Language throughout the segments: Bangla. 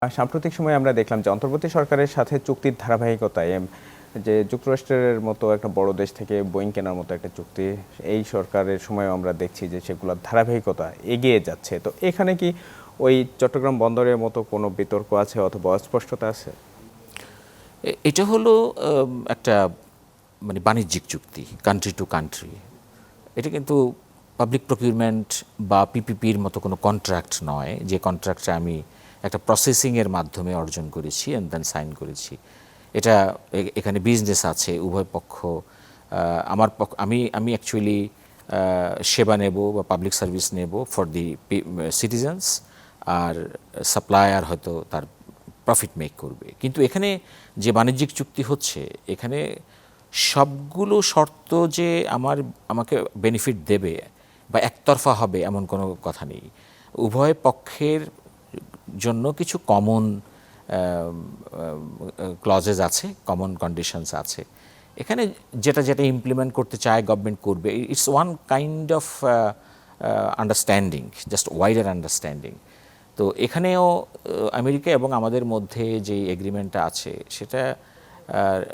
সাম্প্রতিক সময়ে আমরা দেখলাম যে অন্তর্বর্তী সরকারের সাথে চুক্তির ধারাবাহিকতায় যে যুক্তরাষ্ট্রের মতো একটা বড় দেশ থেকে বোয়িং কেনার মতো একটা চুক্তি এই সরকারের সময়ও আমরা দেখছি যে সেগুলোর ধারাবাহিকতা এগিয়ে যাচ্ছে। তো এখানে কি ওই চট্টগ্রাম বন্দরের মতো কোনো বিতর্ক আছে অথবা অস্পষ্টতা আছে? এটা হলো একটা মানে বাণিজ্যিক চুক্তি, কান্ট্রি টু কান্ট্রি। এটা কিন্তু পাবলিক প্রকিউরমেন্ট বা পিপিপির মতো কোনো কন্ট্রাক্ট নয়, যে কন্ট্রাক্টটা আমি একটা প্রসেসিংয়ের মাধ্যমে অর্জন করেছি অ্যান্ড দেন সাইন করেছি। এটা এখানে বিজনেস আছে, উভয় পক্ষ আমি অ্যাকচুয়ালি সেবা নেব বা পাবলিক সার্ভিস নেব ফর দি সিটিজেন্স, আর সাপ্লায়ার হয়তো তার প্রফিট মেক করবে। কিন্তু এখানে যে বাণিজ্যিক চুক্তি হচ্ছে, এখানে সবগুলো শর্ত যে আমাকে বেনিফিট দেবে বা একতরফা হবে এমন কোনো কথা নেই। উভয় পক্ষের জন্য কিছু কমন ক্লজেস আছে, কমন কন্ডিশনস আছে। এখানে যেটা যেটা ইমপ্লিমেন্ট করতে চায় গভর্নমেন্ট করবে। It's one kind of understanding, just wider understanding. তো এখানেও আমেরিকা এবং আমাদের মধ্যে যে এগ্রিমেন্টটা আছে সেটা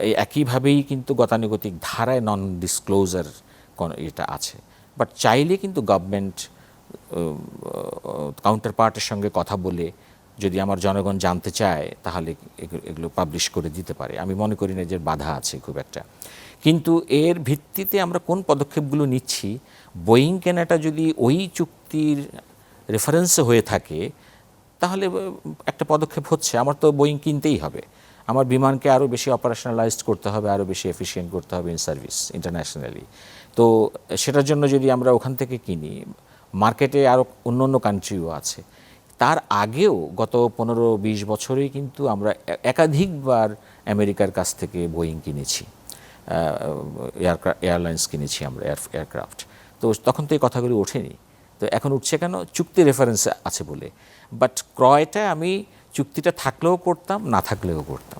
এই একইভাবেই কিন্তু গতানুগতিক ধারায় নন ডিসক্লোজার এটা আছে। বাট চাইলে কিন্তু গভর্নমেন্ট কাউন্টার পার্টের সঙ্গে কথা বলে, যদি আমার জনগণ জানতে চায়, তাহলে এগুলো পাবলিশ করে দিতে পারে। আমি মনে করি না যে বাধা আছে খুব একটা। কিন্তু এর ভিত্তিতে আমরা কোন পদক্ষেপগুলো নিচ্ছি, বোয়িং কেনাটা যদি ওই চুক্তির রেফারেন্সে হয়ে থাকে, তাহলে একটা পদক্ষেপ হচ্ছে। আমার তো বোয়িং কিনতেই হবে, আমার বিমানকে আরও বেশি অপারেশনালাইজড করতে হবে, আরও বেশি এফিশিয়েন্ট করতে হবে ইন সার্ভিস ইন্টারন্যাশনালি। তো সেটার জন্য যদি আমরা ওখান থেকে কিনি, মার্কেটে আরও অন্য অন্য কান্ট্রিও আছে। তার আগেও গত 15-20 বছরেই কিন্তু আমরা একাধিকবার আমেরিকার কাছ থেকে বোয়িং কিনেছি, এয়ারলাইন্স কিনেছি আমরা, এয়ারক্রাফট। তো তখন তো এই কথাগুলি ওঠেনি। তো এখন উঠছে কেন? চুক্তি রেফারেন্স আছে বলে। বাট ক্রয়টা আমি চুক্তিটা থাকলেও করতাম, না থাকলেও করতাম।